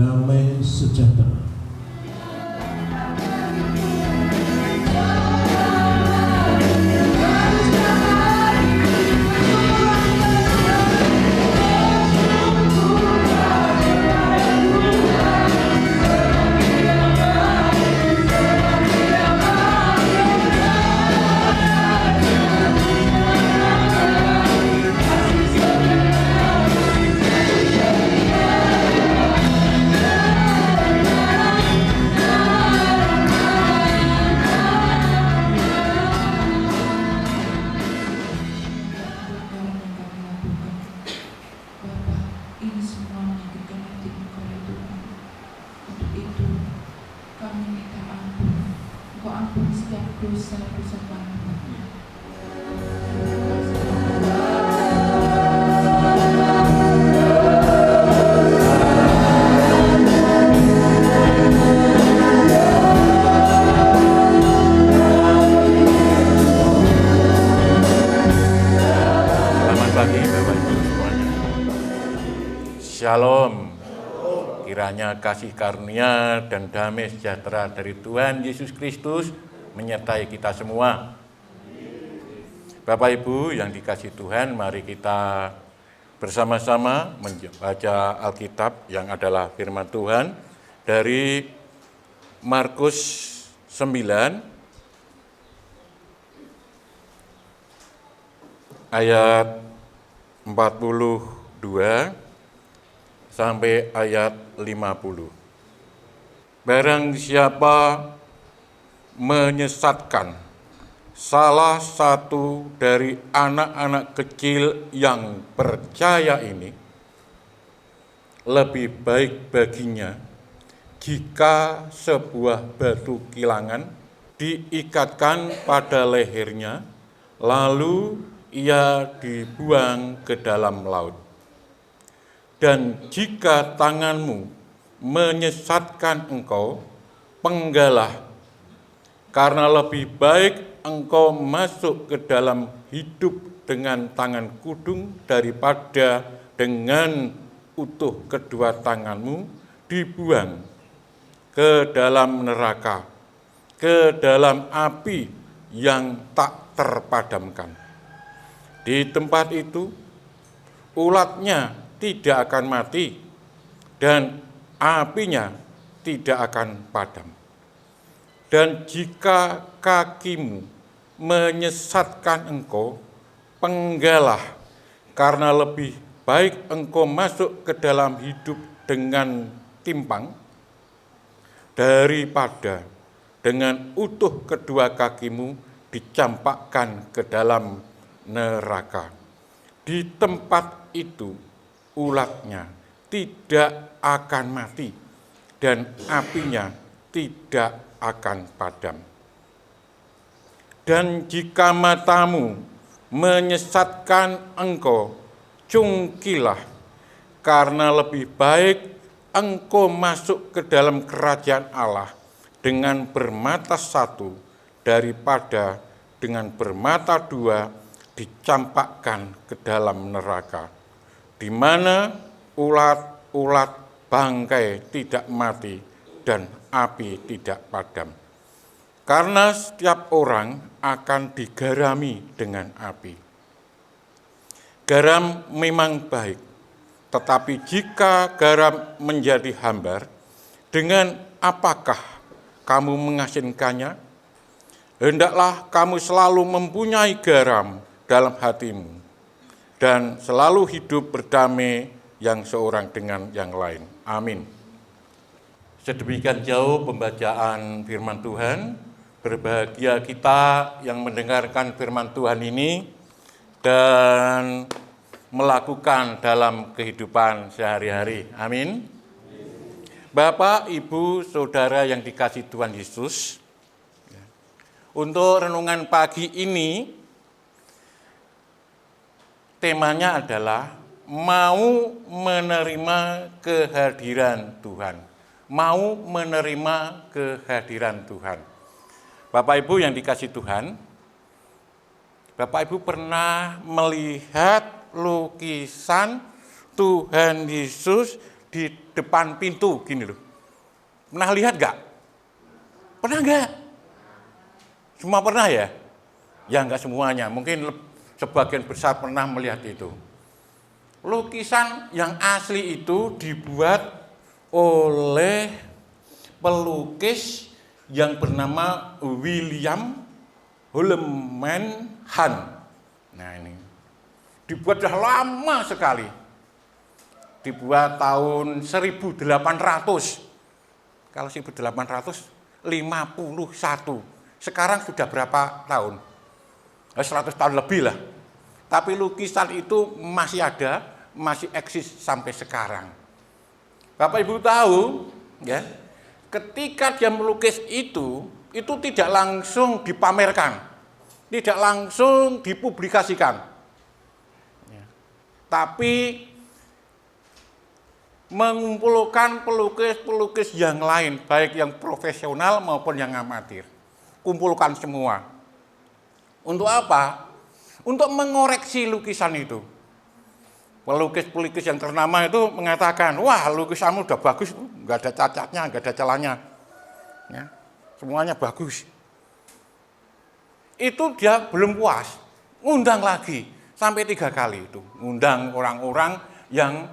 damai sejahtera. Shalom. Kiranya kasih karunia dan damai sejahtera dari Tuhan Yesus Kristus menyertai kita semua. Bapak Ibu yang dikasihi Tuhan, mari kita bersama-sama membaca Alkitab yang adalah firman Tuhan dari Markus 9 ayat 42 sampai ayat 50. Barang siapa menyesatkan salah satu dari anak-anak kecil yang percaya ini, lebih baik baginya jika sebuah batu kilangan diikatkan pada lehernya, lalu ia dibuang ke dalam laut. Dan jika tanganmu menyesatkan engkau, penggalah, karena lebih baik engkau masuk ke dalam hidup dengan tangan kudung daripada dengan utuh kedua tanganmu dibuang ke dalam neraka, ke dalam api yang tak terpadamkan. Di tempat itu, ulatnya tidak akan mati, dan apinya tidak akan padam. Dan jika kakimu menyesatkan engkau, penggalah, karena lebih baik engkau masuk ke dalam hidup dengan timpang, daripada dengan utuh kedua kakimu dicampakkan ke dalam neraka. Di tempat itu, ulatnya tidak akan mati dan apinya tidak akan padam. Dan jika matamu menyesatkan engkau, cungkilah, karena lebih baik engkau masuk ke dalam kerajaan Allah dengan bermata satu daripada dengan bermata dua dicampakkan ke dalam neraka, di mana ulat-ulat bangkai tidak mati dan api tidak padam. Karena setiap orang akan digarami dengan api. Garam memang baik, tetapi jika garam menjadi hambar, dengan apakah kamu mengasinkannya? Hendaklah kamu selalu mempunyai garam dalam hatimu, dan selalu hidup berdamai yang seorang dengan yang lain. Amin. Sedemikian jauh pembacaan firman Tuhan. Berbahagia kita yang mendengarkan firman Tuhan ini dan melakukan dalam kehidupan sehari-hari. Amin. Bapak, Ibu, Saudara yang dikasihi Tuhan Yesus, untuk renungan pagi ini temanya adalah mau menerima kehadiran Tuhan. Mau menerima kehadiran Tuhan. Bapak Ibu yang dikasihi Tuhan, Bapak Ibu pernah melihat lukisan Tuhan Yesus di depan pintu gini loh. Pernah lihat nggak? Pernah nggak? Semua pernah ya? Ya nggak semuanya, mungkin sebagian besar pernah melihat itu. Lukisan yang asli itu dibuat oleh pelukis yang bernama William Holman Hunt. Nah ini dibuat sudah lama sekali. Dibuat tahun 1800. Kalau 1851, sekarang sudah berapa tahun? 100 tahun lebih lah. Tapi lukisan itu masih ada, masih eksis sampai sekarang. Bapak Ibu tahu, ya, ketika dia melukis itu tidak langsung dipamerkan, tidak langsung dipublikasikan. Ya. Tapi mengumpulkan pelukis-pelukis yang lain, baik yang profesional maupun yang amatir. Kumpulkan semua. Untuk apa? Untuk mengoreksi lukisan itu. Pelukis-pelukis yang ternama itu mengatakan, wah lukisanmu udah bagus, nggak ada cacatnya, nggak ada celahnya. Ya, semuanya bagus. Itu dia belum puas, ngundang lagi, sampai 3 kali itu. Ngundang orang-orang yang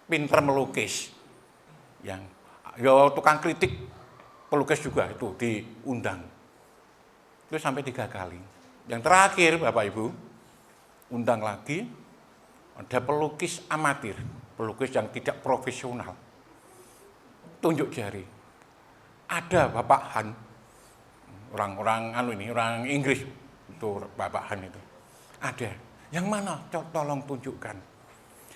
pinter melukis, yang ya tukang kritik pelukis juga itu diundang. Itu sampai 3 kali. Yang terakhir Bapak Ibu, undang lagi ada pelukis amatir, pelukis yang tidak profesional. Tunjuk jari. Ada Bapak Han, orang orang Inggris itu Bapak Han itu. Ada. Yang mana? Tolong tunjukkan.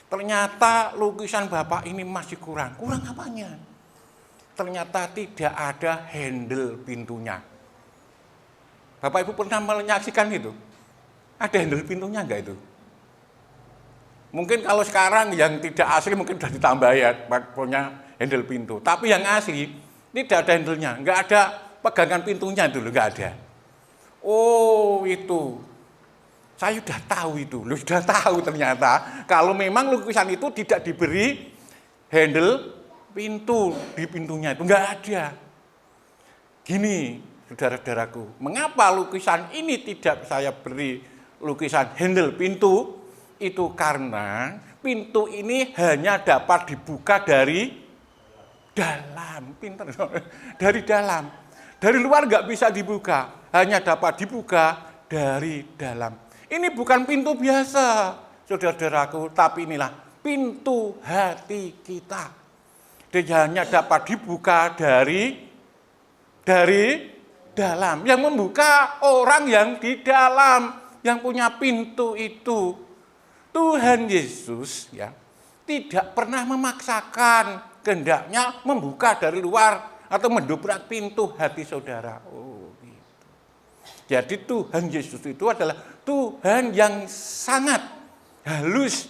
Ternyata lukisan Bapak ini masih kurang. Kurang apanya? Ternyata tidak ada handle pintunya. Bapak Ibu pernah menyaksikan itu? Ada handle pintunya enggak itu? Mungkin kalau sekarang yang tidak asli mungkin sudah ditambah ya, punya handle pintu. Tapi yang asli tidak ada handle-nya, enggak ada pegangan pintunya dulu, enggak ada. Oh itu. Saya sudah tahu itu, sudah tahu ternyata kalau memang lukisan itu tidak diberi handle pintu di pintunya itu, enggak ada. Gini, saudara-saudaraku, mengapa lukisan ini tidak saya beri lukisan handle pintu? Itu karena pintu ini hanya dapat dibuka dari dalam, pinter, dari dalam. Dari luar enggak bisa dibuka, hanya dapat dibuka dari dalam. Ini bukan pintu biasa, saudara-saudaraku, tapi inilah pintu hati kita. Dia hanya dapat dibuka dari dalam. Yang membuka orang yang di dalam, yang punya pintu itu. Tuhan Yesus ya tidak pernah memaksakan kehendaknya membuka dari luar atau mendobrak pintu hati saudara. Oh, gitu. Jadi Tuhan Yesus itu adalah Tuhan yang sangat halus,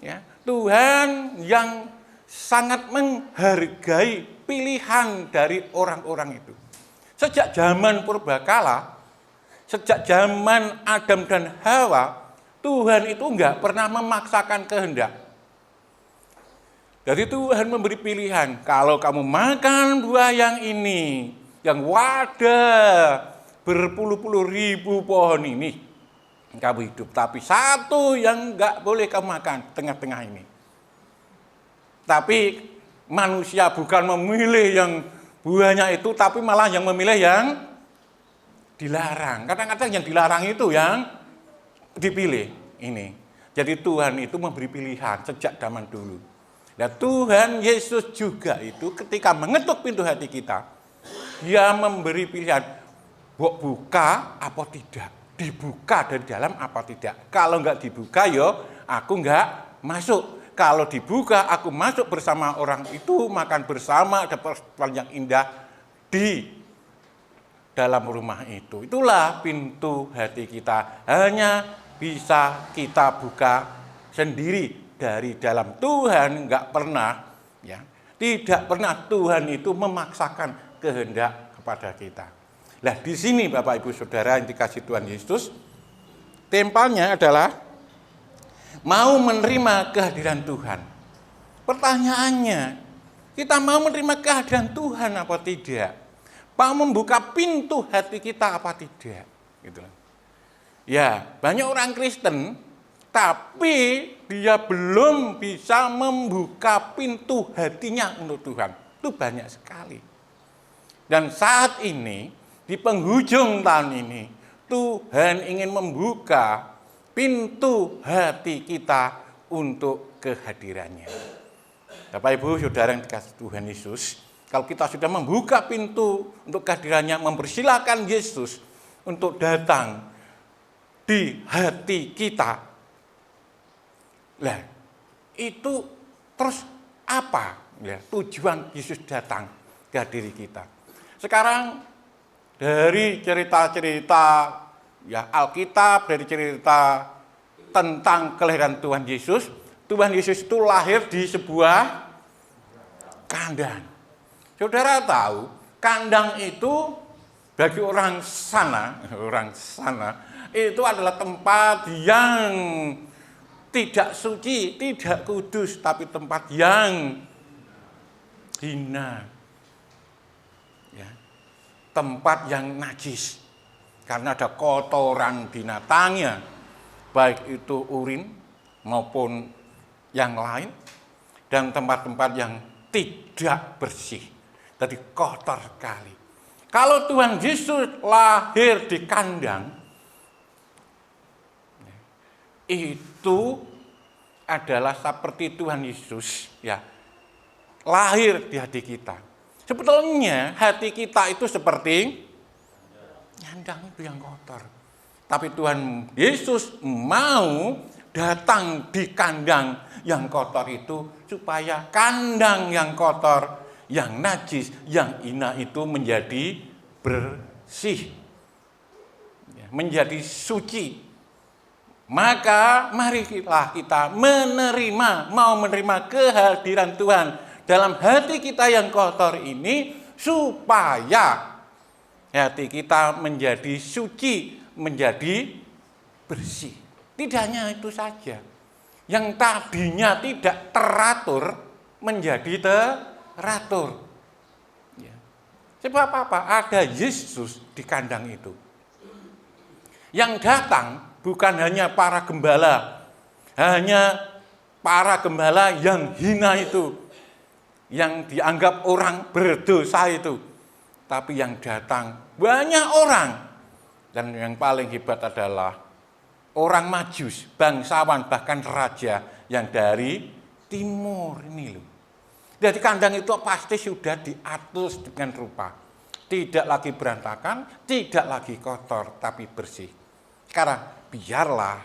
ya. Tuhan yang sangat menghargai pilihan dari orang-orang itu. Sejak zaman purbakala, sejak zaman Adam dan Hawa, Tuhan itu enggak pernah memaksakan kehendak. Jadi Tuhan memberi pilihan, kalau kamu makan buah yang ini, yang wadah berpuluh-puluh ribu pohon ini, kamu hidup. Tapi satu yang enggak boleh kamu makan, tengah-tengah ini. Tapi manusia bukan memilih yang buahnya itu, tapi malah yang memilih yang dilarang. Kadang-kadang yang dilarang itu yang dipilih ini. Jadi Tuhan itu memberi pilihan sejak zaman dulu. Dan Tuhan Yesus juga itu ketika mengetuk pintu hati kita, Dia memberi pilihan, buka apa tidak, dibuka dari dalam apa tidak. Kalau enggak dibuka, yo aku enggak masuk. Kalau dibuka, aku masuk bersama orang itu, makan bersama, ada pertemuan yang indah di dalam rumah itu. Itulah pintu hati kita. Hanya bisa kita buka sendiri dari dalam. Tuhan enggak pernah, ya, tidak pernah Tuhan itu memaksakan kehendak kepada kita. Nah, di sini Bapak Ibu Saudara yang dikasih Tuhan Yesus, tempanya adalah mau menerima kehadiran Tuhan. Pertanyaannya, Kita mau menerima kehadiran Tuhan apa tidak? Mau membuka pintu hati kita apa tidak? Gitu. Ya, banyak orang Kristen, tapi dia belum bisa membuka pintu hatinya untuk Tuhan. Itu banyak sekali. Dan saat ini, di penghujung tahun ini, Tuhan ingin membuka pintu hati kita untuk kehadirannya. Bapak Ibu Saudara yang dikasihi Tuhan Yesus, kalau kita sudah membuka pintu untuk kehadirannya, mempersilahkan Yesus untuk datang di hati kita. Nah, itu terus apa ya, tujuan Yesus datang ke diri kita? Sekarang dari cerita-cerita ya Alkitab, dari cerita tentang kelahiran Tuhan Yesus itu lahir di sebuah kandang. Saudara tahu, kandang itu bagi orang sana itu adalah tempat yang tidak suci, tidak kudus, tapi tempat yang hina. Ya. Tempat yang najis. Karena ada kotoran binatangnya, baik itu urin maupun yang lain, dan tempat-tempat yang tidak bersih. Jadi kotor sekali. Kalau Tuhan Yesus lahir di kandang, itu adalah seperti Tuhan Yesus ya lahir di hati kita. Sebetulnya hati kita itu seperti kandang itu yang kotor. Tapi Tuhan Yesus mau datang di kandang yang kotor itu supaya kandang yang kotor, yang najis, yang hina itu menjadi bersih, menjadi suci. Maka marilah kita mau menerima kehadiran Tuhan dalam hati kita yang kotor ini, supaya hati kita menjadi suci, menjadi bersih. Tidak hanya itu saja, yang tadinya tidak teratur menjadi teratur. Ya. Sebab apa? Ada Yesus di kandang itu. Yang datang bukan hanya para gembala, hanya para gembala yang hina itu, yang dianggap orang berdosa itu. Tapi yang datang banyak orang. Dan yang paling hebat adalah orang Majus, bangsawan, bahkan raja yang dari timur ini loh. Jadi kandang itu pasti sudah diatur dengan rupa. Tidak lagi berantakan, tidak lagi kotor, tapi bersih. Sekarang biarlah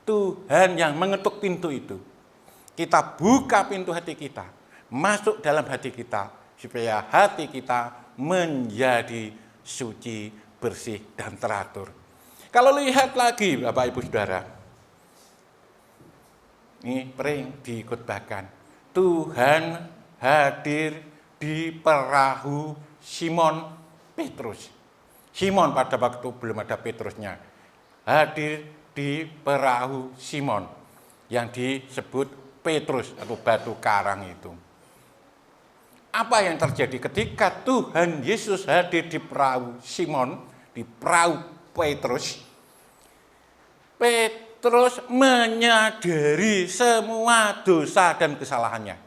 Tuhan yang mengetuk pintu itu. Kita buka pintu hati kita, masuk dalam hati kita, supaya hati kita menjadi suci, bersih, dan teratur. Kalau lihat lagi Bapak Ibu Saudara, ini sering dikhotbahkan, Tuhan hadir di perahu Simon Petrus. Simon pada waktu belum ada Petrusnya, hadir di perahu Simon yang disebut Petrus atau batu karang itu. Apa yang terjadi ketika Tuhan Yesus hadir di perahu Simon, di perahu Petrus? Petrus menyadari semua dosa dan kesalahannya.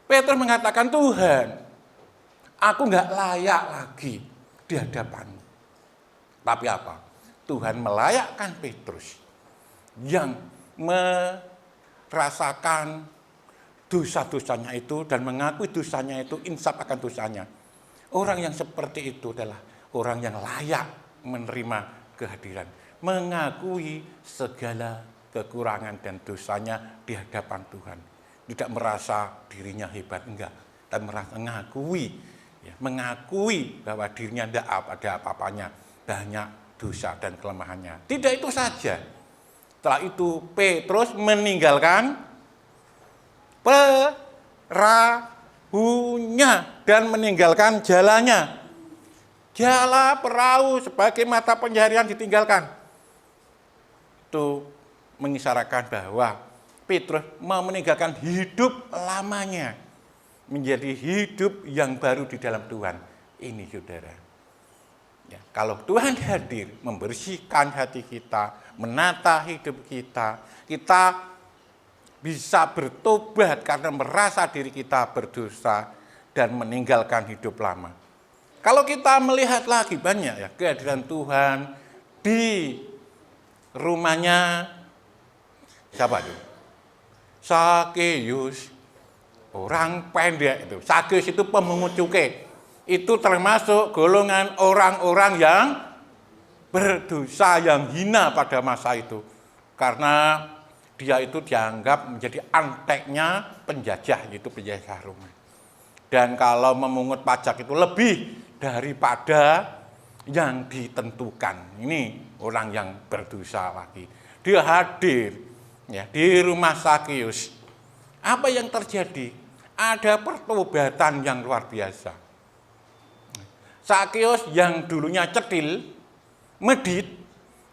Petrus mengatakan, Tuhan, aku nggak layak lagi di hadapan-Mu. Tapi apa? Tuhan melayakkan Petrus yang merasakan dosa-dosanya itu dan mengakui dosanya itu, insaf akan dosanya. Orang yang seperti itu adalah orang yang layak menerima kehadiran, mengakui segala kekurangan dan dosanya di hadapan Tuhan. Tidak merasa dirinya hebat, enggak, tapi merasa mengakui bahwa dirinya tidak ada apa-apanya, banyak dosa dan kelemahannya. Tidak itu saja. Setelah itu Petrus meninggalkan perahunya dan meninggalkan jalannya. Jala perahu sebagai mata pencaharian ditinggalkan. Itu mengisyaratkan bahwa Petrus mau meninggalkan hidup lamanya menjadi hidup yang baru di dalam Tuhan. Ini saudara. Ya, kalau Tuhan hadir membersihkan hati kita, menata hidup kita, kita bisa bertobat karena merasa diri kita berdosa dan meninggalkan hidup lama. Kalau kita melihat lagi banyak ya kehadiran Tuhan di rumahnya siapa itu? Sakeus, orang pendek itu. Sakeus itu pemungut cukai. Itu termasuk golongan orang-orang yang berdosa, yang hina pada masa itu. Karena dia itu dianggap menjadi anteknya penjajah, yaitu penjajah Roma. Dan kalau memungut pajak itu lebih daripada yang ditentukan. Ini orang yang berdosa lagi. Dia hadir ya, di rumah Sakeus. Apa yang terjadi? Ada pertobatan yang luar biasa. Sakeus yang dulunya cetil, medit,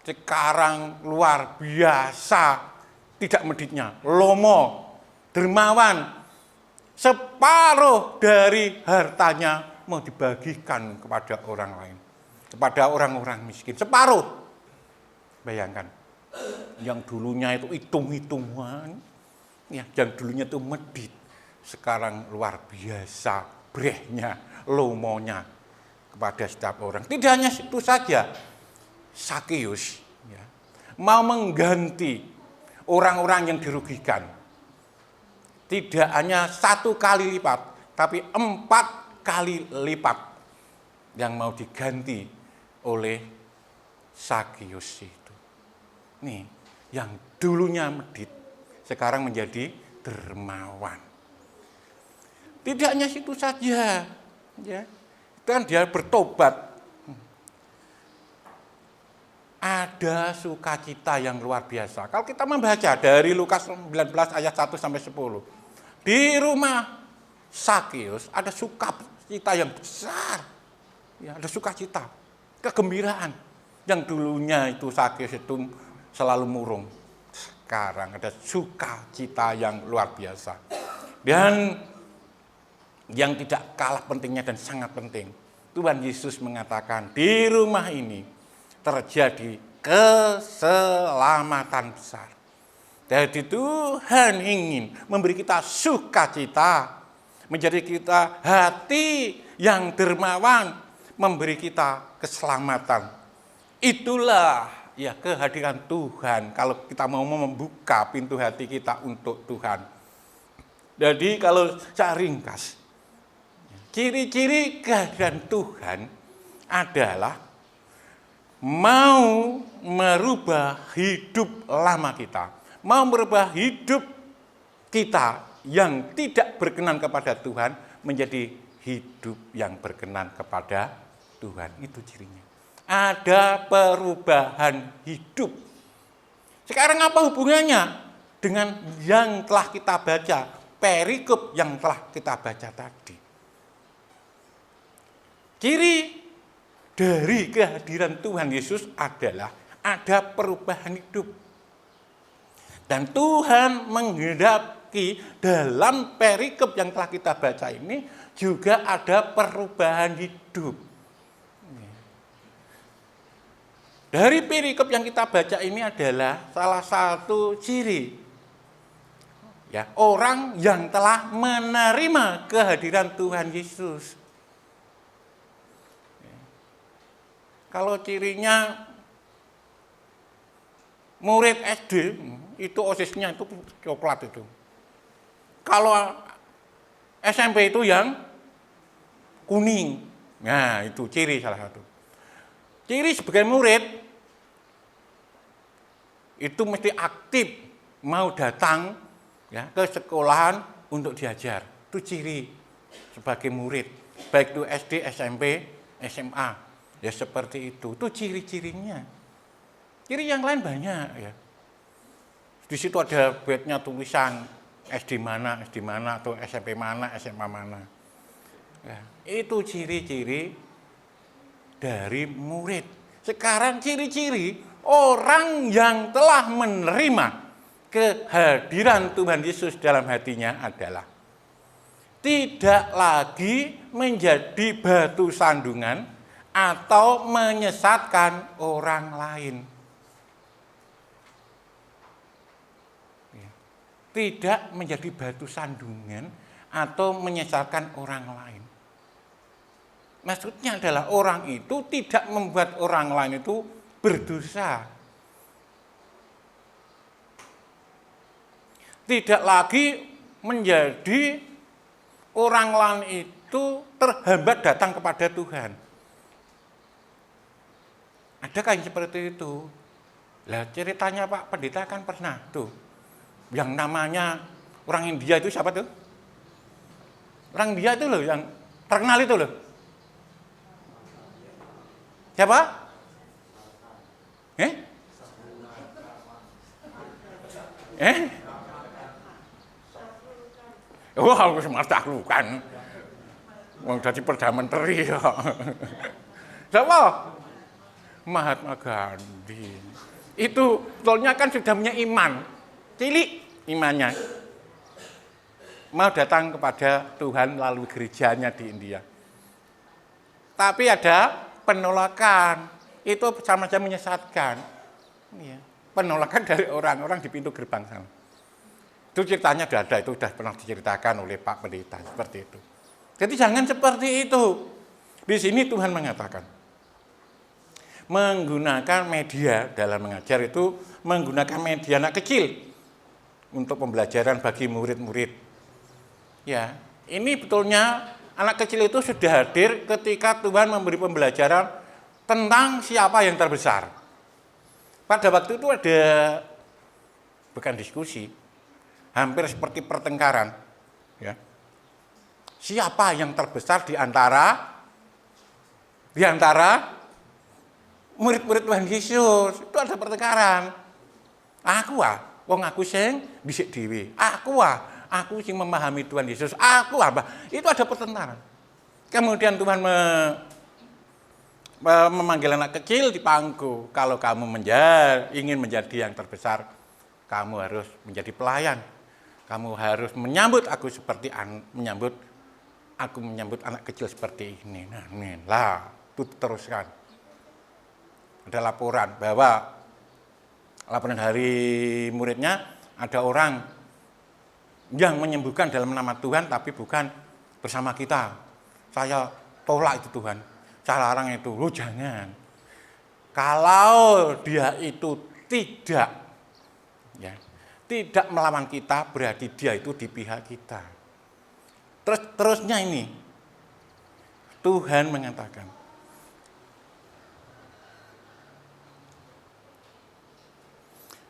sekarang luar biasa. Tidak meditnya, lomo, dermawan, separuh dari hartanya mau dibagikan kepada orang lain, kepada orang-orang miskin, separuh. Bayangkan, yang dulunya itu hitung-hitungan, ya, yang dulunya itu medit, sekarang luar biasa, brehnya, lomonya kepada setiap orang. Tidak hanya itu saja, Sakeus ya, mau mengganti orang-orang yang dirugikan. Tidak hanya 1 kali lipat, tapi 4 kali lipat yang mau diganti oleh Sakeus itu. Nih, yang dulunya medit, sekarang menjadi dermawan. Tidak hanya situ saja, ya. Dan dia bertobat. Ada sukacita yang luar biasa. Kalau kita membaca dari Lukas 19 ayat 1 sampai 10. Di rumah Sakeus ada sukacita yang besar. Ya, ada sukacita, kegembiraan. Yang dulunya itu Sakeus itu selalu murung. Sekarang ada sukacita yang luar biasa. Dan yang tidak kalah pentingnya dan sangat penting, Tuhan Yesus mengatakan di rumah ini terjadi keselamatan besar. Jadi Tuhan ingin memberi kita sukacita, menjadi kita hati yang dermawan, memberi kita keselamatan. Itulah ya kehadiran Tuhan kalau kita mau membuka pintu hati kita untuk Tuhan. Jadi kalau saya ringkas, ciri-ciri kehadiran Tuhan adalah mau merubah hidup lama kita, mau merubah hidup kita yang tidak berkenan kepada Tuhan menjadi hidup yang berkenan kepada Tuhan. Itu cirinya. Ada perubahan hidup. Sekarang apa hubungannya dengan yang telah kita baca, perikop yang telah kita baca tadi? Ciri dari kehadiran Tuhan Yesus adalah ada perubahan hidup. Dan Tuhan menghendaki dalam perikop yang telah kita baca ini juga ada perubahan hidup. Dari perikop yang kita baca ini adalah salah satu ciri ya, orang yang telah menerima kehadiran Tuhan Yesus. Kalau cirinya murid SD itu osisnya itu coklat itu. Kalau SMP itu yang kuning. Nah, itu ciri salah satu. Ciri sebagai murid itu mesti aktif mau datang ya ke sekolahan untuk diajar. Itu ciri sebagai murid, baik itu SD, SMP, SMA. Ya seperti itu ciri-cirinya. Ciri yang lain banyak ya. Di situ ada bednya tulisan SD mana atau SMP mana, SMA mana. Ya, itu ciri-ciri dari murid. Sekarang ciri-ciri orang yang telah menerima kehadiran Tuhan Yesus dalam hatinya adalah tidak lagi menjadi batu sandungan atau menyesatkan orang lain. Tidak menjadi batu sandungan atau menyesatkan orang lain. Maksudnya adalah orang itu tidak membuat orang lain itu berdosa. Tidak lagi menjadi orang lain itu terhambat datang kepada Tuhan. Adakah yang seperti itu? Lah ceritanya Pak Pendeta kan pernah tuh. Yang namanya orang India itu siapa tuh? Orang India itu loh yang terkenal itu loh. Siapa? Oh, aku semua taklukan. Wong dadi Perdana Menteri ya. Siapa? Mahatma Gandhi. Itu sebetulnya kan sudah punya iman. Cilik imannya. Mau datang kepada Tuhan lalu gerejanya di India. Tapi ada penolakan. Itu sama-sama menyesatkan. Ya. Penolakan dari orang-orang di pintu gerbang sana. Itu ceritanya sudah ada, itu sudah pernah diceritakan oleh Pak Pendeta seperti itu. Jadi jangan seperti itu. Di sini Tuhan mengatakan, menggunakan media dalam mengajar itu menggunakan media anak kecil untuk pembelajaran bagi murid-murid. Ya, ini betulnya anak kecil itu sudah hadir ketika Tuhan memberi pembelajaran tentang siapa yang terbesar. Pada waktu itu ada bukan diskusi, hampir seperti pertengkaran, ya. Siapa yang terbesar di antara murid-murid Tuhan Yesus? Itu ada pertengkaran. Wong aku sing dhisik dhewe. Aku sing memahami Tuhan Yesus. Itu ada pertengkaran. Kemudian Tuhan memanggil anak kecil di pangku. Kalau kamu ingin menjadi yang terbesar, kamu harus menjadi pelayan. Kamu harus menyambut aku seperti menyambut anak kecil seperti ini. Nah, itu teruskan. Ada laporan dari muridnya, ada orang yang menyembuhkan dalam nama Tuhan tapi bukan bersama kita. Saya tolak itu Tuhan. Saya larang itu. Loh jangan. Kalau dia itu tidak melawan kita, berarti dia itu di pihak kita. Terusnya ini, Tuhan mengatakan,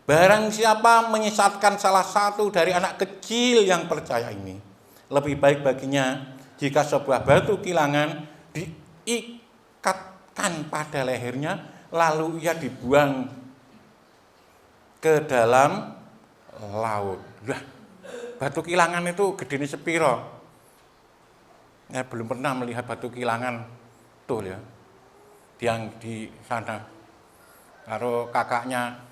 barang siapa menyesatkan salah satu dari anak kecil yang percaya ini, lebih baik baginya jika sebuah batu kilangan diikatkan pada lehernya, lalu ia dibuang ke dalam laut. Lah, batu kilangan itu gedene sepiro? Ya, belum pernah melihat batu kilangan tuh ya. Yang di sana. Karo kakaknya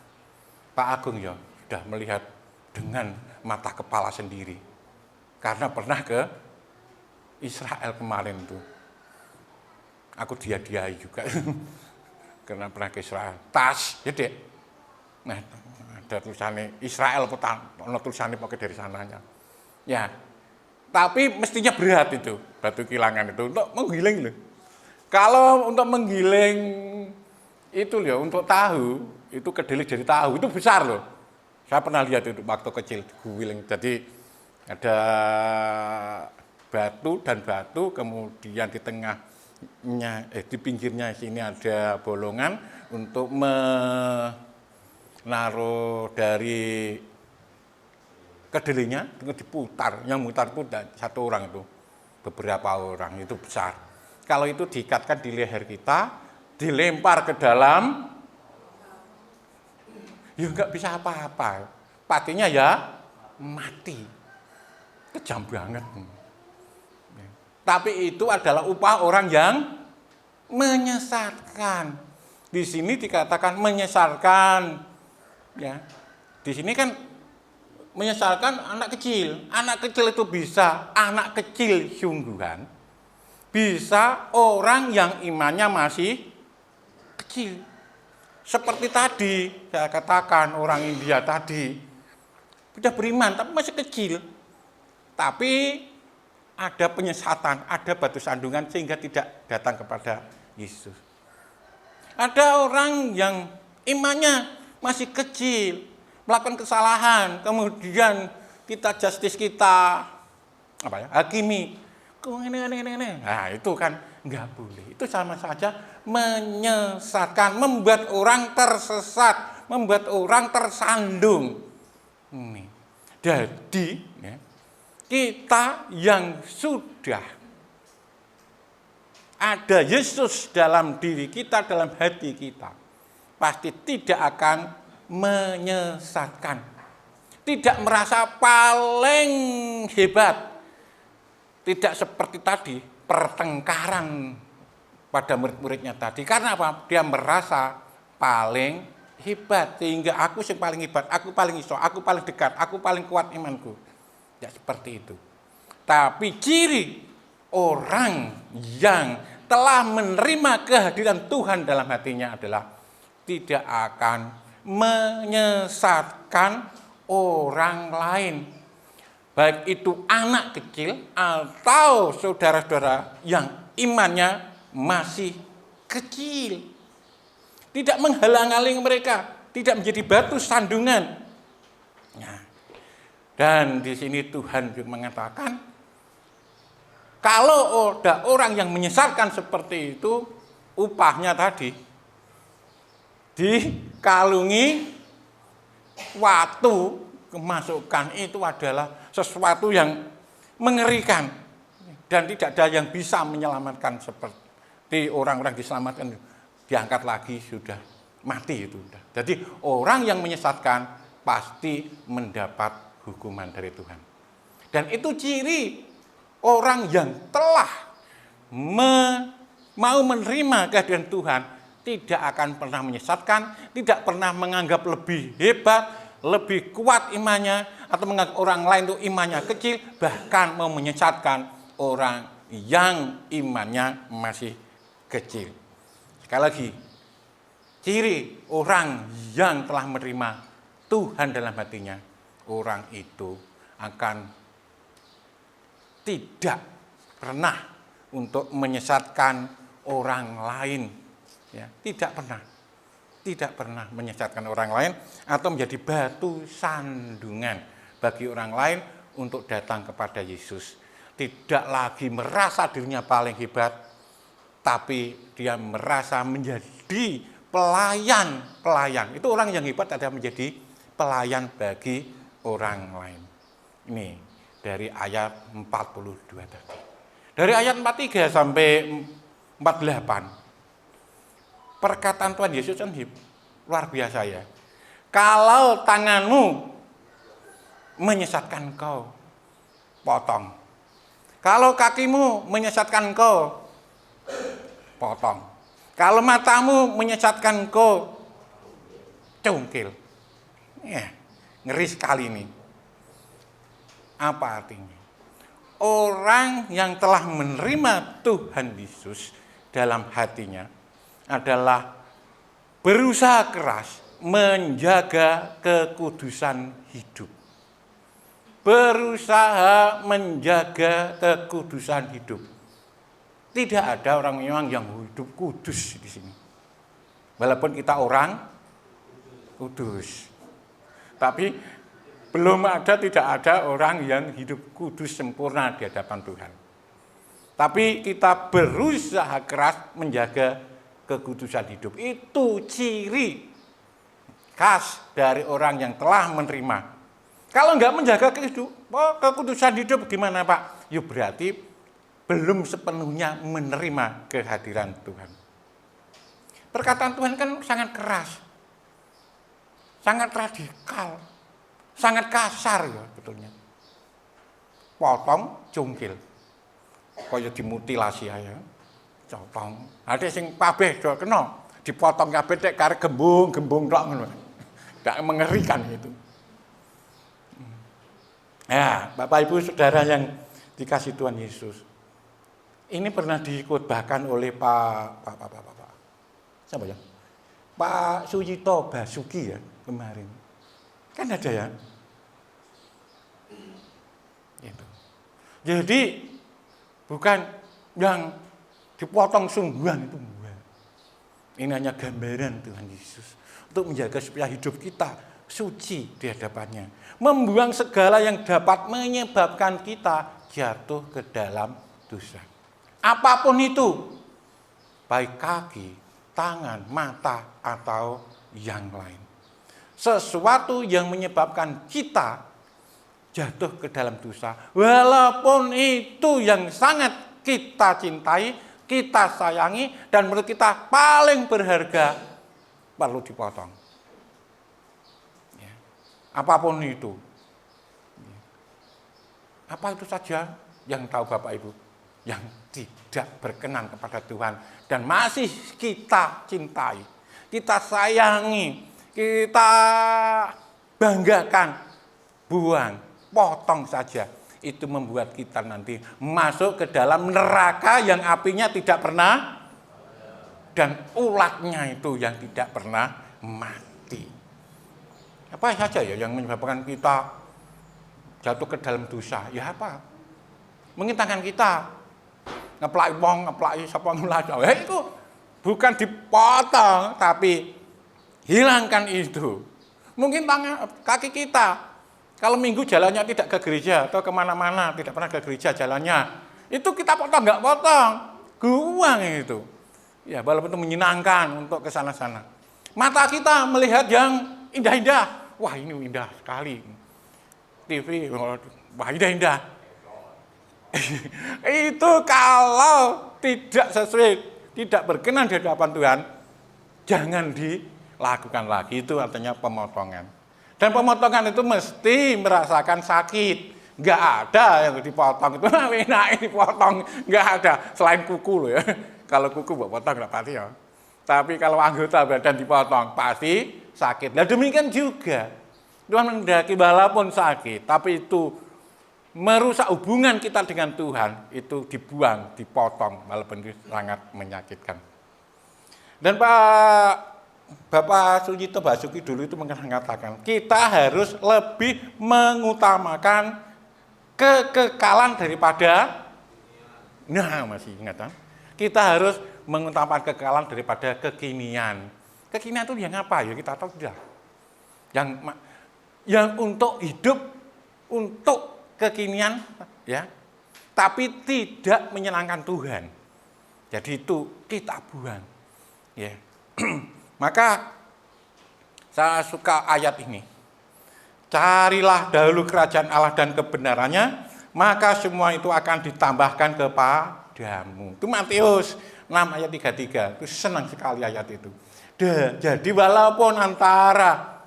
Pak Agung ya, sudah melihat dengan mata kepala sendiri. Karena pernah ke Israel kemarin tuh. Aku dia-diai juga. Karena pernah ke Israel. Tas, ya Dek. Nah, ada tulisannya Israel, ada tulisannya pakai dari sananya. Ya, tapi mestinya berat itu batu kilangan itu untuk menggiling loh. Kalau untuk menggiling itu loh, untuk tahu itu kedelai jadi tahu itu besar loh. Saya pernah lihat itu waktu kecil guling. Jadi ada batu dan batu, kemudian di tengahnya, di pinggirnya sini ada bolongan untuk naruh dari kedelainya, itu diputar, yang mutar itu satu orang itu, beberapa orang itu besar. Kalau itu diikatkan di leher kita, dilempar ke dalam, ya nggak bisa apa-apa, patinya ya mati, kejam banget. Tapi itu adalah upah orang yang menyesatkan. Di sini dikatakan menyesatkan. Ya, di sini kan menyesalkan anak kecil. Anak kecil itu bisa anak kecil sungguhan, bisa orang yang imannya masih kecil. Seperti tadi saya katakan orang India tadi, sudah beriman tapi masih kecil. Tapi ada penyesatan, ada batu sandungan sehingga tidak datang kepada Yesus. Ada orang yang imannya masih kecil, melakukan kesalahan, kemudian kita justice kita hakimi. Nah, itu kan nggak boleh. Itu sama saja menyesatkan, membuat orang tersesat, membuat orang tersandung. Ini. Jadi, ya, kita yang sudah ada Yesus dalam diri kita, dalam hati kita, pasti tidak akan menyesatkan. Tidak merasa paling hebat. Tidak seperti tadi, pertengkaran pada murid-muridnya tadi. Karena apa? Dia merasa paling hebat. Sehingga aku yang paling hebat, aku paling iso, aku paling dekat, aku paling kuat imanku. Ya seperti itu. Tapi ciri orang yang telah menerima kehadiran Tuhan dalam hatinya adalah tidak akan menyesatkan orang lain. Baik itu anak kecil atau saudara-saudara yang imannya masih kecil. Tidak menghalang-halangi mereka, tidak menjadi batu sandungan. Nah, dan di sini Tuhan juga mengatakan, kalau ada orang yang menyesatkan seperti itu, upahnya tadi dikalungi waktu kemasukan. Itu adalah sesuatu yang mengerikan dan tidak ada yang bisa menyelamatkan seperti orang-orang diselamatkan, diangkat lagi sudah mati itu. Jadi orang yang menyesatkan pasti mendapat hukuman dari Tuhan. Dan itu ciri orang yang telah mau menerima kehadiran Tuhan, tidak akan pernah menyesatkan, tidak pernah menganggap lebih hebat, lebih kuat imannya, atau menganggap orang lain itu imannya kecil, bahkan mau menyesatkan orang yang imannya masih kecil. Sekali lagi, ciri orang yang telah menerima Tuhan dalam hatinya, orang itu akan tidak pernah untuk menyesatkan orang lain. Ya, tidak pernah menyesatkan orang lain atau menjadi batu sandungan bagi orang lain untuk datang kepada Yesus. Tidak lagi merasa dirinya paling hebat, tapi dia merasa menjadi pelayan. Itu orang yang hebat adalah menjadi pelayan bagi orang lain. Ini dari ayat 42 tadi. Dari ayat 43 sampai 48. Perkataan Tuhan Yesus kan luar biasa ya. Kalau tanganmu menyesatkan kau, potong. Kalau kakimu menyesatkan kau, potong. Kalau matamu menyesatkan kau, cungkil. Ya, ngeri sekali ini. Apa artinya? Orang yang telah menerima Tuhan Yesus dalam hatinya adalah berusaha keras menjaga kekudusan hidup. Berusaha menjaga kekudusan hidup. Tidak ada orang memang yang hidup kudus di sini. Walaupun kita orang kudus. Tapi tidak ada orang yang hidup kudus sempurna di hadapan Tuhan. Tapi kita berusaha keras menjaga kekudusan hidup. Itu ciri khas dari orang yang telah menerima. Kalau enggak menjaga kekudusan hidup gimana Pak? Ya berarti belum sepenuhnya menerima kehadiran Tuhan. Perkataan Tuhan kan sangat keras, sangat radikal, sangat kasar ya betulnya. Potong, cungkil, kaya dimutilasi aja. Potong. Ada sing kabeh do kena dipotong kabeh tek kare gembung tok ngono. Ndak mengerikan itu. Ya, Bapak Ibu Saudara yang dikasih Tuhan Yesus. Ini pernah dikhotbahkan oleh Pak siapa ya? Pak Suyito Basuki ya kemarin. Kan ada ya. Gitu. Jadi bukan yang dipotong sungguhan itu enggak. Ini hanya gambaran Tuhan Yesus untuk menjaga supaya hidup kita suci di hadapannya. Membuang segala yang dapat menyebabkan kita jatuh ke dalam dosa. Apapun itu, baik kaki, tangan, mata, atau yang lain. Sesuatu yang menyebabkan kita jatuh ke dalam dosa, walaupun itu yang sangat kita cintai, kita sayangi, dan menurut kita paling berharga, perlu dipotong. Ya. Apapun itu. Apa itu saja yang tahu Bapak Ibu, yang tidak berkenan kepada Tuhan, dan masih kita cintai, kita sayangi, kita banggakan, buang, potong saja. Itu membuat kita nanti masuk ke dalam neraka yang apinya tidak pernah, dan ulatnya itu yang tidak pernah mati. Apa saja ya yang menyebabkan kita jatuh ke dalam dosa? Ya apa? Mengintangkan kita, ngeplaki wong, ngeplaki sapa ngelas. Itu bukan dipotong, tapi hilangkan itu. Mungkin tangan, kaki kita, kalau minggu jalannya tidak ke gereja atau kemana-mana, tidak pernah ke gereja jalannya, itu kita potong, nggak potong, buang itu. Ya, walaupun itu menyenangkan untuk ke sana-sana. Mata kita melihat yang indah-indah, wah ini indah sekali. TV, wah indah-indah. Itu kalau tidak sesuai, tidak berkenan di hadapan Tuhan, jangan dilakukan lagi. Itu artinya pemotongan. Dan pemotongan itu mesti merasakan sakit. Nggak ada yang dipotong itu enak dipotong, nggak ada selain kuku loh ya. Kalau kuku buat potong nggak pasti ya. Tapi kalau anggota badan dipotong pasti sakit. Nah demikian juga Tuhan menghendaki walaupun sakit, tapi itu merusak hubungan kita dengan Tuhan, itu dibuang, dipotong, walaupun itu sangat menyakitkan. Dan Bapak Suyito Basuki dulu itu mengatakan, kita harus lebih mengutamakan kekekalan daripada, masih ingat kan? Kita harus mengutamakan kekekalan daripada kekinian. Kekinian itu yang apa ya? Kita tahu tidak. Yang untuk hidup, untuk kekinian, ya, tapi tidak menyenangkan Tuhan. Jadi itu kita buang. Ya. Maka saya suka ayat ini. Carilah dahulu kerajaan Allah dan kebenarannya, maka semua itu akan ditambahkan kepadamu. Itu Matius 6 ayat 33. Itu senang sekali ayat itu. Jadi walaupun antara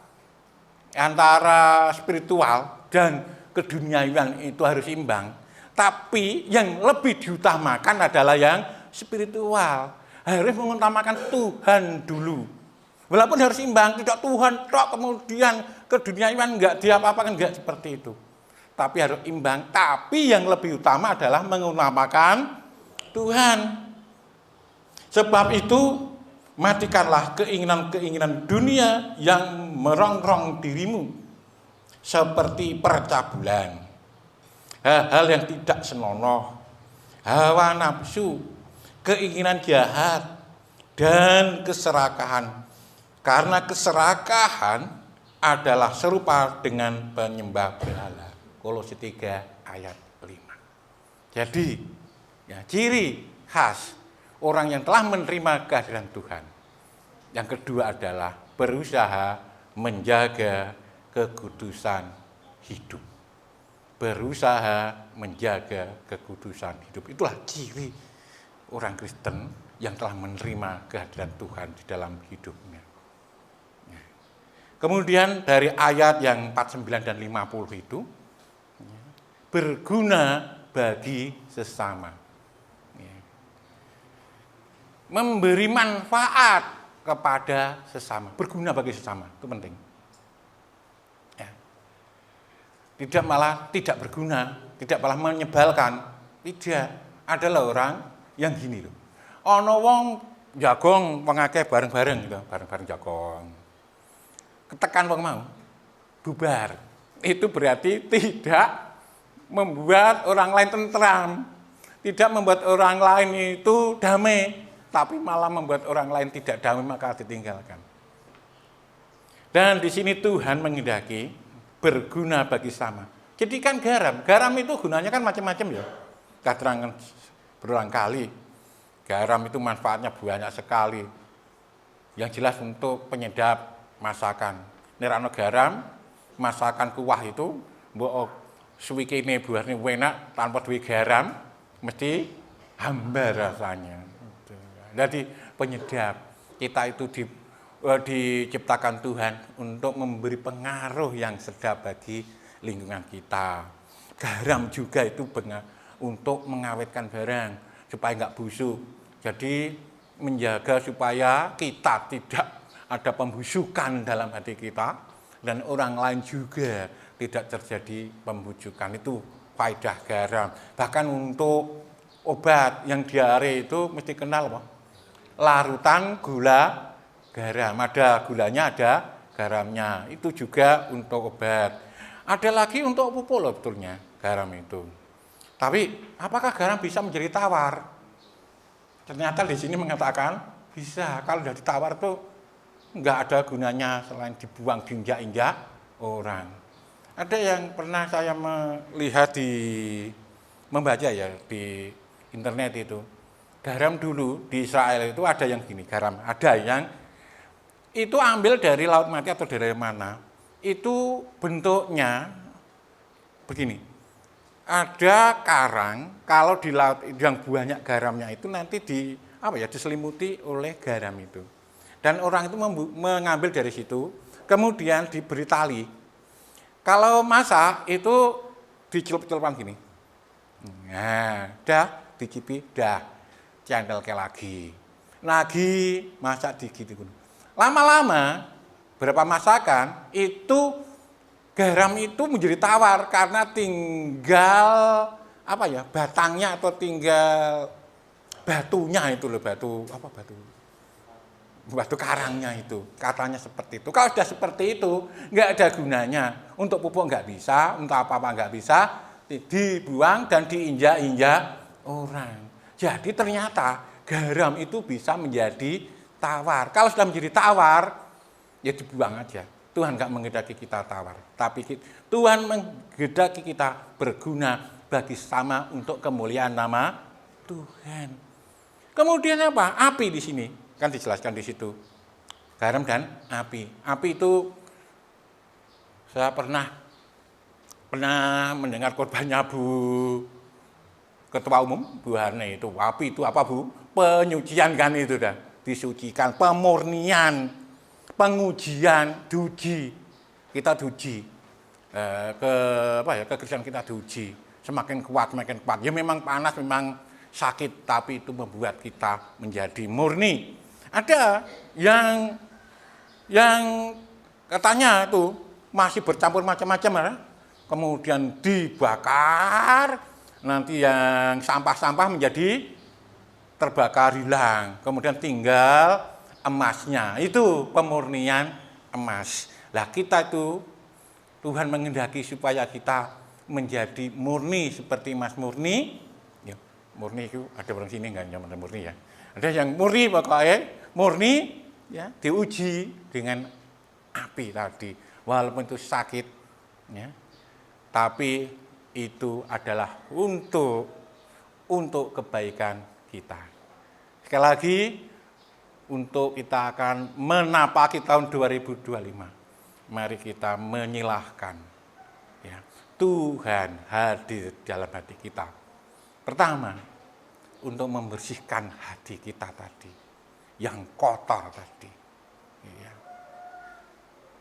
spiritual dan keduniawian itu harus imbang, tapi yang lebih diutamakan adalah yang spiritual. Harus mengutamakan Tuhan dulu. Walaupun harus imbang, tidak Tuhan tok kemudian keduniawian enggak diapa-apakan, enggak seperti itu. Tapi harus imbang, tapi yang lebih utama adalah mengutamakan Tuhan. Sebab itu matikanlah keinginan-keinginan dunia yang merongrong dirimu, seperti percabulan, hal-hal yang tidak senonoh, hawa nafsu, keinginan jahat, dan keserakahan. Karena keserakahan adalah serupa dengan penyembah berhala. Kolose 3 ayat 5. Jadi, ya, ciri khas orang yang telah menerima kehadiran Tuhan. Yang kedua adalah berusaha menjaga kekudusan hidup. Berusaha menjaga kekudusan hidup. Itulah ciri orang Kristen yang telah menerima kehadiran Tuhan di dalam hidupnya. Kemudian dari ayat yang 49 dan 50 itu, berguna bagi sesama. Memberi manfaat kepada sesama. Berguna bagi sesama, itu penting. Ya. tidak malah tidak berguna, tidak malah menyebalkan. Tidak, adalah orang yang gini loh. Ana wong jagong wong akeh bareng-bareng gitu, bareng-bareng jagong. Ketekan wong mau bubar. Itu berarti tidak membuat orang lain tentram, tidak membuat orang lain itu damai, tapi malah membuat orang lain tidak damai, maka ditinggalkan. Dan di sini Tuhan menghendaki berguna bagi sama. Jadi kan garam itu gunanya kan macam-macam ya. Kita terangkan berulang kali. Garam itu manfaatnya banyak sekali. Yang jelas untuk penyedap masakan. Nerano garam, masakan kuah itu, mbok suwikine buahnya enak tanpa duwe garam, mesti hambar rasanya. Jadi penyedap. Kita itu diciptakan Tuhan untuk memberi pengaruh yang sedap bagi lingkungan kita. Garam juga itu untuk mengawetkan barang supaya nggak busuk. Jadi menjaga supaya kita tidak ada pembusukan dalam hati kita dan orang lain juga tidak terjadi pembusukan. Itu faedah garam. Bahkan untuk obat yang diare itu mesti kenal apa? Larutan gula garam, ada gulanya, ada garamnya. Itu juga untuk obat. Ada lagi untuk pupuk loh betulnya garam itu. Tapi apakah garam bisa menjadi tawar? Ternyata di sini mengatakan bisa. Kalau sudah ditawar tuh nggak ada gunanya selain dibuang diinjak-injak orang. Ada yang pernah saya melihat membaca ya di internet itu. Garam dulu di Israel itu ada yang gini, garam. Ada yang itu ambil dari laut mati atau dari mana, itu bentuknya begini. Ada karang, kalau di laut yang banyak garamnya itu nanti diselimuti oleh garam itu. Dan orang itu mengambil dari situ, kemudian diberi tali. Kalau masak itu dicelup-celupan gini. Nah, dah dicipi, dah cendel ke lagi masak digitu. Lama-lama berapa masakan itu garam itu menjadi tawar karena tinggal batangnya atau tinggal batunya itu loh, batu karangnya itu, katanya seperti itu. Kalau sudah seperti itu nggak ada gunanya, untuk pupuk nggak bisa, untuk apa-apa nggak bisa, dibuang dan diinjak-injak orang. Jadi ternyata garam itu bisa menjadi tawar. Kalau sudah menjadi tawar, ya dibuang aja. Tuhan nggak menghendaki kita tawar, tapi Tuhan menghendaki kita berguna bagi sama untuk kemuliaan nama Tuhan. Kemudian apa? Api di sini kan dijelaskan di situ. Garam dan api. Api itu saya pernah mendengar khotbahnya Bu Ketua Umum Bu Harne itu. Api itu apa Bu? Penyucian kan itu dah. Disucikan, pemurnian, pengujian, duji. Kita duji. Kekristenan kita duji. Semakin kuat. Ya memang panas, memang sakit, tapi itu membuat kita menjadi murni. Ada yang katanya itu masih bercampur macam-macam, kemudian dibakar, nanti yang sampah-sampah menjadi terbakar hilang, kemudian tinggal emasnya, itu pemurnian emas. Lah kita itu Tuhan menghendaki supaya kita menjadi murni seperti emas murni. Ya, murni itu ada orang sini enggak nyaman murni ya. Ada yang murni pokoknya, murni ya diuji dengan api tadi. Walaupun itu sakit ya. Tapi itu adalah untuk kebaikan kita. Sekali lagi untuk kita akan menapaki tahun 2025. Mari kita menyilahkan ya, Tuhan hadir dalam hati kita. Pertama, untuk membersihkan hati kita tadi, yang kotor tadi, ya.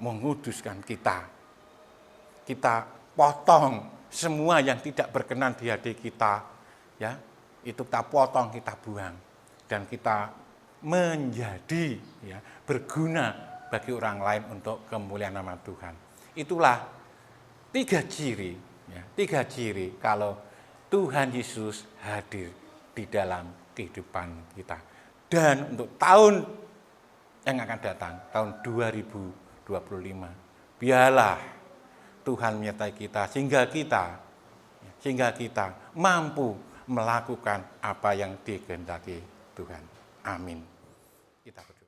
Menguduskan kita. Kita potong semua yang tidak berkenan di hati kita, ya. Itu kita potong, kita buang, dan kita menjadi ya, berguna bagi orang lain untuk kemuliaan nama Tuhan. Itulah tiga ciri kalau Tuhan Yesus hadir di dalam kehidupan kita. Dan untuk tahun yang akan datang, tahun 2025, biarlah Tuhan menyertai kita sehingga kita mampu melakukan apa yang dikehendaki Tuhan. Amin. Kita berdoa.